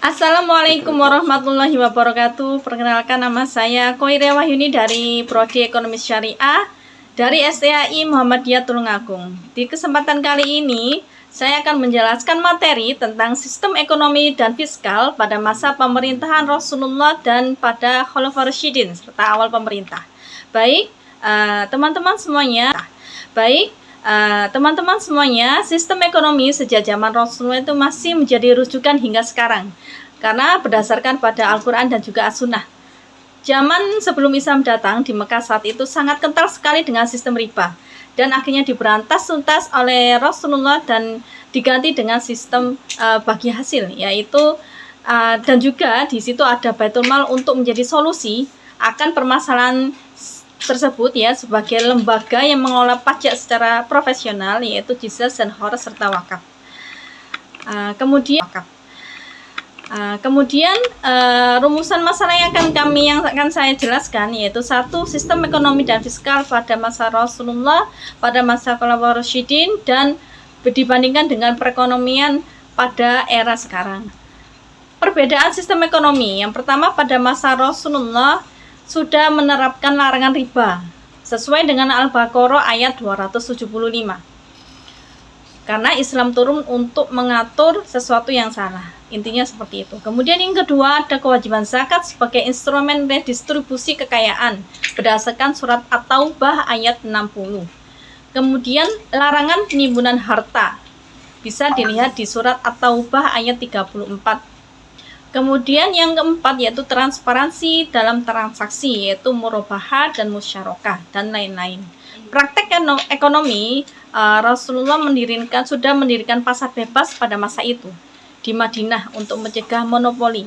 Assalamualaikum warahmatullahi wabarakatuh. Perkenalkan, nama saya Koiria Wahyuni dari Prodi Ekonomi Syariah dari STAI Muhammadiyah Tulungagung. Di kesempatan kali ini, saya akan menjelaskan materi tentang sistem ekonomi dan fiskal pada masa pemerintahan Rasulullah dan pada Khulafaur Rasyidin serta awal pemerintah. Baik, teman-teman semuanya, sistem ekonomi sejak zaman Rasulullah itu masih menjadi rujukan hingga sekarang karena berdasarkan pada Al-Quran dan juga As-Sunnah. Zaman sebelum Islam datang di Mekah saat itu sangat kental sekali dengan sistem riba dan akhirnya diberantas tuntas oleh Rasulullah dan diganti dengan sistem bagi hasil, yaitu dan juga di situ ada Baitul Mal untuk menjadi solusi akan permasalahan tersebut, ya, sebagai lembaga yang mengelola pajak secara profesional, yaitu jizya dan khoras serta wakaf. Kemudian rumusan masalah yang akan saya jelaskan, yaitu satu, sistem ekonomi dan fiskal pada masa Rasulullah, pada masa Khulafaur Rasyidin, dan dibandingkan dengan perekonomian pada era sekarang. Perbedaan sistem ekonomi yang pertama, pada masa Rasulullah sudah menerapkan larangan riba sesuai dengan Al-Baqarah ayat 275. Karena Islam turun untuk mengatur sesuatu yang salah. Intinya seperti itu. Kemudian yang kedua, ada kewajiban zakat sebagai instrumen redistribusi kekayaan berdasarkan surat At-Taubah ayat 60. Kemudian larangan penimbunan harta bisa dilihat di surat At-Taubah ayat 34. Kemudian yang keempat, yaitu transparansi dalam transaksi, yaitu murabahah dan musyarakah dan lain-lain. Praktek ekonomi, Rasulullah sudah mendirikan pasar bebas pada masa itu di Madinah untuk mencegah monopoli,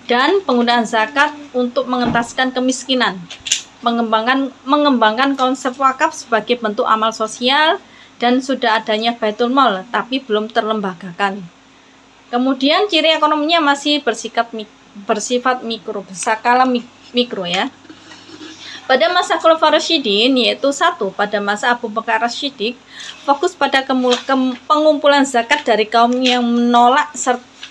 dan penggunaan zakat untuk mengentaskan kemiskinan, mengembangkan konsep wakaf sebagai bentuk amal sosial, dan sudah adanya Baitul Mal tapi belum terlembagakan. Kemudian ciri ekonominya masih bersifat mikro, berskala mikro, ya. Pada masa Khulafaur Rasyidin, yaitu satu, pada masa Abu Bakar As-Siddiq, fokus pada pengumpulan zakat dari kaum yang menolak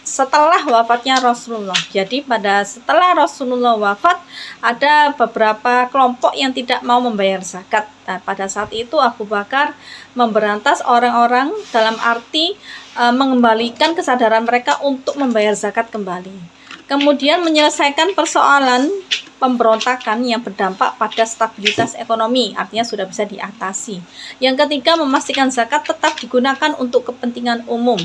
setelah wafatnya Rasulullah. Jadi setelah Rasulullah wafat, ada beberapa kelompok yang tidak mau membayar zakat. Nah, pada saat itu Abu Bakar memberantas orang-orang dalam arti mengembalikan kesadaran mereka untuk membayar zakat kembali. Kemudian menyelesaikan persoalan pemberontakan yang berdampak pada stabilitas ekonomi, artinya sudah bisa diatasi. Yang ketiga, memastikan zakat tetap digunakan untuk kepentingan umum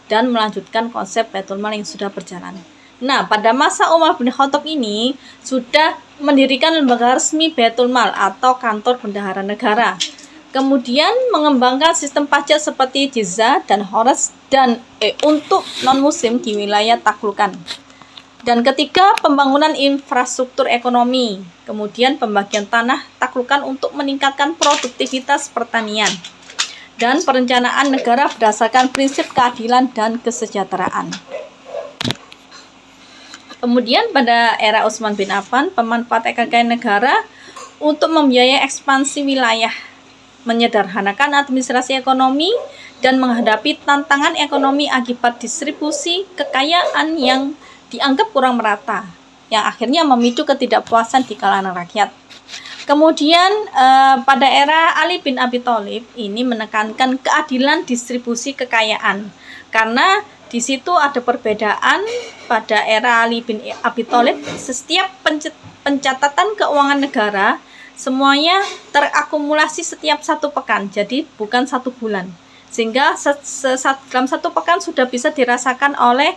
dan melanjutkan konsep Baitul Mal yang sudah berjalan. Nah, pada masa Umar bin Khattab ini sudah mendirikan lembaga resmi Baitul Mal atau kantor bendahara negara. Kemudian mengembangkan sistem pajak seperti jizya dan khoras dan untuk non-muslim di wilayah taklukan. Dan ketiga, pembangunan infrastruktur ekonomi. Kemudian pembagian tanah taklukan untuk meningkatkan produktivitas pertanian. Dan perencanaan negara berdasarkan prinsip keadilan dan kesejahteraan. Kemudian pada era Utsman bin Affan, pemanfaatan kekayaan negara untuk membiayai ekspansi wilayah, menyederhanakan administrasi ekonomi, dan menghadapi tantangan ekonomi akibat distribusi kekayaan yang dianggap kurang merata, yang akhirnya memicu ketidakpuasan di kalangan rakyat. Kemudian pada era Ali bin Abi Thalib ini menekankan keadilan distribusi kekayaan, karena di situ ada perbedaan. Pada era Ali bin Abi Thalib, setiap pencatatan keuangan negara semuanya terakumulasi setiap 1 pekan, jadi bukan 1 bulan, sehingga dalam 1 pekan sudah bisa dirasakan oleh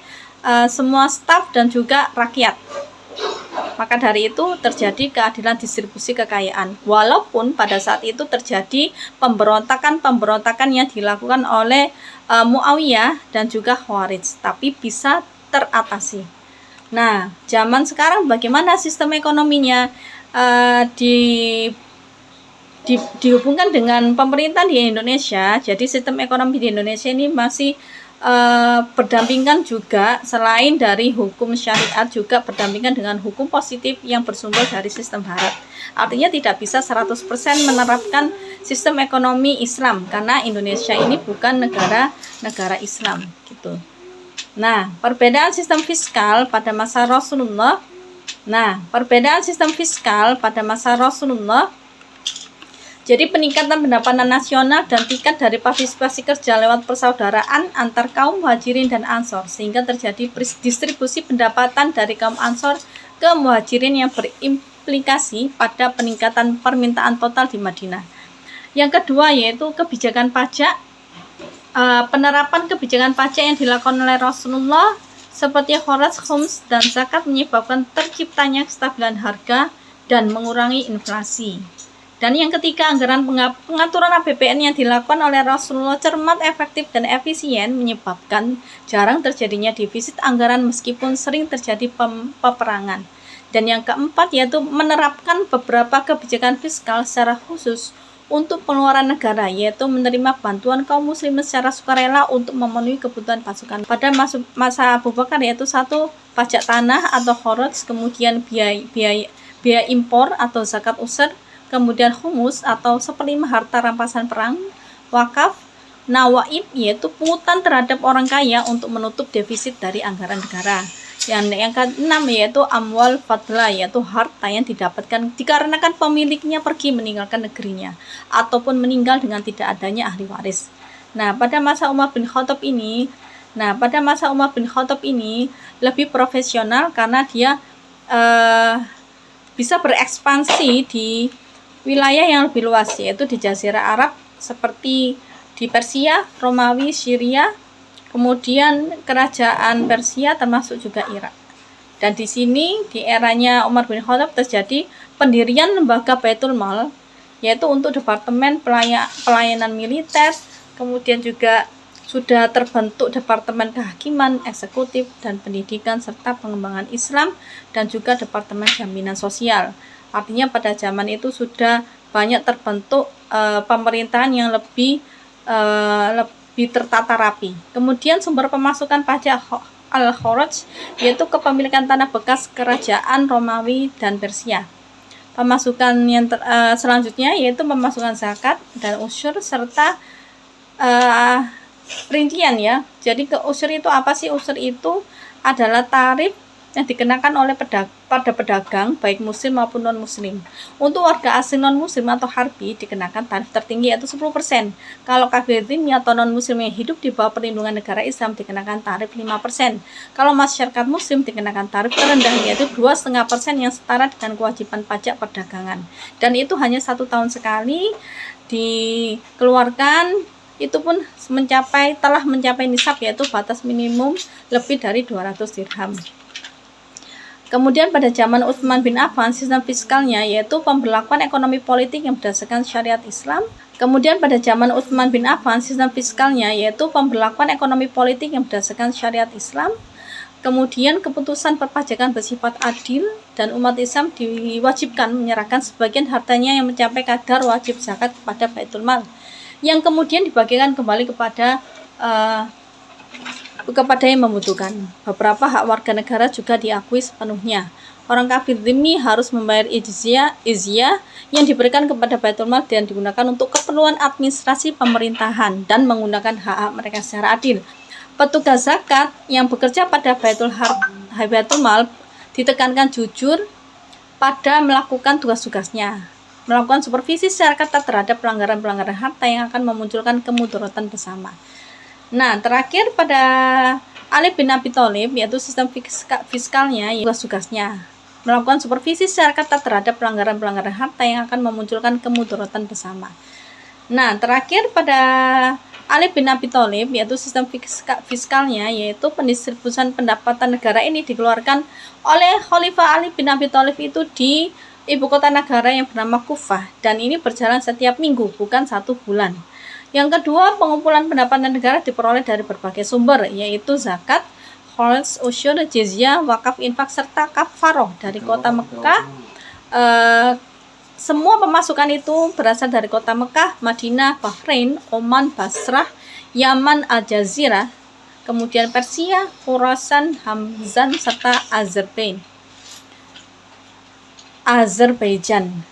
semua staf dan juga rakyat. Maka dari itu terjadi keadilan distribusi kekayaan, walaupun pada saat itu terjadi pemberontakan yang dilakukan oleh Muawiyah dan juga Khawarij, tapi bisa teratasi. Nah, zaman sekarang bagaimana sistem ekonominya? Dihubungkan dengan pemerintahan di Indonesia. Jadi sistem ekonomi di Indonesia ini masih berdampingan juga, selain dari hukum syariat, juga berdampingan dengan hukum positif yang bersumber dari sistem barat. Artinya tidak bisa 100% menerapkan sistem ekonomi Islam karena Indonesia ini bukan negara Islam gitu. Nah, perbedaan sistem fiskal pada masa Rasulullah. Jadi peningkatan pendapatan nasional dan tingkat dari partisipasi kerja lewat persaudaraan antar kaum muhajirin dan ansor, sehingga terjadi distribusi pendapatan dari kaum ansor ke muhajirin yang berimplikasi pada peningkatan permintaan total di Madinah. Yang kedua yaitu kebijakan pajak. Penerapan kebijakan pajak yang dilakukan oleh Rasulullah seperti kharaj, khums, dan zakat menyebabkan terciptanya kestabilan harga dan mengurangi inflasi. Dan yang ketiga, anggaran pengaturan APBN yang dilakukan oleh Rasulullah cermat, efektif, dan efisien menyebabkan jarang terjadinya defisit anggaran meskipun sering terjadi peperangan. Dan yang keempat yaitu menerapkan beberapa kebijakan fiskal secara khusus untuk pengeluaran negara, yaitu menerima bantuan kaum muslimin secara sukarela untuk memenuhi kebutuhan pasukan. Pada masa Abu Bakar yaitu 1. Pajak tanah atau kharaj, kemudian biaya impor atau zakat usr, kemudian humus atau 1/5 harta rampasan perang, wakaf, nawaib yaitu pungutan terhadap orang kaya untuk menutup defisit dari anggaran negara. Yang keenam yaitu amwal fadla, yaitu harta yang didapatkan dikarenakan pemiliknya pergi meninggalkan negerinya ataupun meninggal dengan tidak adanya ahli waris. Nah, pada masa Umar bin Khattab ini lebih profesional karena dia bisa berekspansi di wilayah yang lebih luas, yaitu di Jazirah Arab seperti di Persia, Romawi, Syria, kemudian kerajaan Persia termasuk juga Irak. Dan di sini di eranya Umar bin Khattab terjadi pendirian lembaga Baitul Mal, yaitu untuk departemen pelayanan militer, kemudian juga sudah terbentuk departemen kehakiman, eksekutif, dan pendidikan serta pengembangan Islam, dan juga departemen jaminan sosial. Artinya pada zaman itu sudah banyak terbentuk pemerintahan yang lebih tertata rapi. Kemudian sumber pemasukan pajak al-kharaj yaitu kepemilikan tanah bekas kerajaan Romawi dan Persia. Pemasukan yang selanjutnya yaitu pemasukan zakat dan usyur serta rincian ya. Jadi usyur itu apa sih? Usyur itu adalah tarif yang dikenakan oleh pada pedagang baik muslim maupun non muslim. Untuk warga asing non muslim atau harbi dikenakan tarif tertinggi yaitu 10%. Kalau kafir dhimmi atau non muslim yang hidup di bawah perlindungan negara Islam dikenakan tarif 5%. Kalau masyarakat muslim dikenakan tarif terendah yaitu 2,5% yang setara dengan kewajiban pajak perdagangan. Dan itu hanya 1 tahun sekali dikeluarkan, itu pun telah mencapai nisab yaitu batas minimum lebih dari 200 dirham. Kemudian pada zaman Utsman bin Affan sistem fiskalnya yaitu pemberlakuan ekonomi politik yang berdasarkan syariat Islam. Kemudian keputusan perpajakan bersifat adil dan umat Islam diwajibkan menyerahkan sebagian hartanya yang mencapai kadar wajib zakat kepada Baitul Mal, yang kemudian dibagikan kembali kepada yang membutuhkan. Beberapa hak warga negara juga diakui sepenuhnya. Orang kafir dhimmi harus membayar izyah yang diberikan kepada Baitul Mal dan digunakan untuk keperluan administrasi pemerintahan dan menggunakan hak-hak mereka secara adil. Petugas zakat yang bekerja pada Baitul Mal ditekankan jujur pada melakukan tugas-tugasnya, melakukan supervisi secara ketat terhadap pelanggaran-pelanggaran harta yang akan memunculkan kemudaratan bersama. Nah, terakhir pada Ali bin Abi Thalib yaitu sistem fiskalnya tugas-tugasnya, melakukan supervisi secara ketat terhadap pelanggaran-pelanggaran harta yang akan memunculkan kemudaratan bersama. Nah, terakhir pada Ali bin Abi Thalib yaitu sistem fiskalnya yaitu pendistribusian pendapatan negara ini dikeluarkan oleh Khalifah Ali bin Abi Thalib itu di ibu kota negara yang bernama Kufah, dan ini berjalan setiap minggu bukan 1 bulan. Yang kedua, pengumpulan pendapatan negara diperoleh dari berbagai sumber, yaitu zakat, kharaj, usyur, jizyah, wakaf, infak, serta kafaroh dari kota Mekah. Semua pemasukan itu berasal dari kota Mekah, Madinah, Bahrain, Oman, Basrah, Yaman, Al-Jazirah, kemudian Persia, Khurasan, Hamzan, serta Azerbaijan.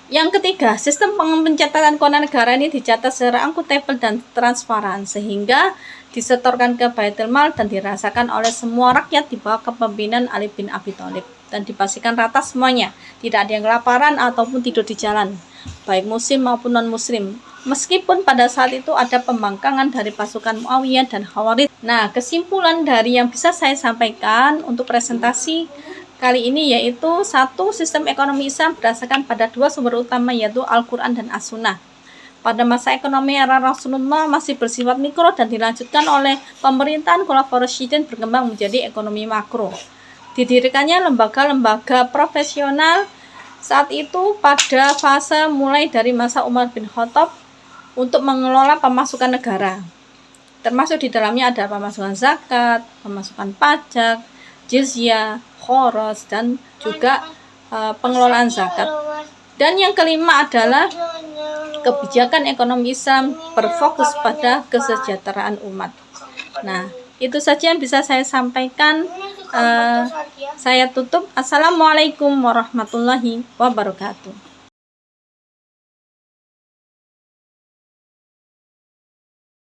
Yang ketiga, sistem pencatatan keuangan negara ini dicatat secara akuntabel dan transparan, sehingga disetorkan ke Baitul Mal dan dirasakan oleh semua rakyat di bawah kepemimpinan Ali bin Abi Thalib, dan dipastikan rata semuanya, tidak ada yang kelaparan ataupun tidur di jalan, baik muslim maupun non muslim. Meskipun pada saat itu ada pembangkangan dari pasukan Muawiyah dan Khawarij. Nah, kesimpulan dari yang bisa saya sampaikan untuk presentasi kali ini yaitu satu, sistem ekonomi Islam berdasarkan pada dua sumber utama yaitu Al-Quran dan As-Sunnah. Pada masa ekonomi era Rasulullah masih bersifat mikro dan dilanjutkan oleh pemerintahan Khulafaur Rasyidin berkembang menjadi ekonomi makro. Didirikannya lembaga-lembaga profesional saat itu pada fase mulai dari masa Umar bin Khattab untuk mengelola pemasukan negara. Termasuk di dalamnya ada pemasukan zakat, pemasukan pajak, jizyah, khoros, dan juga pengelolaan zakat. Dan yang kelima adalah kebijakan ekonomi Islam berfokus pada kesejahteraan umat. Nah, itu saja yang bisa saya sampaikan. Saya tutup. Assalamualaikum warahmatullahi wabarakatuh.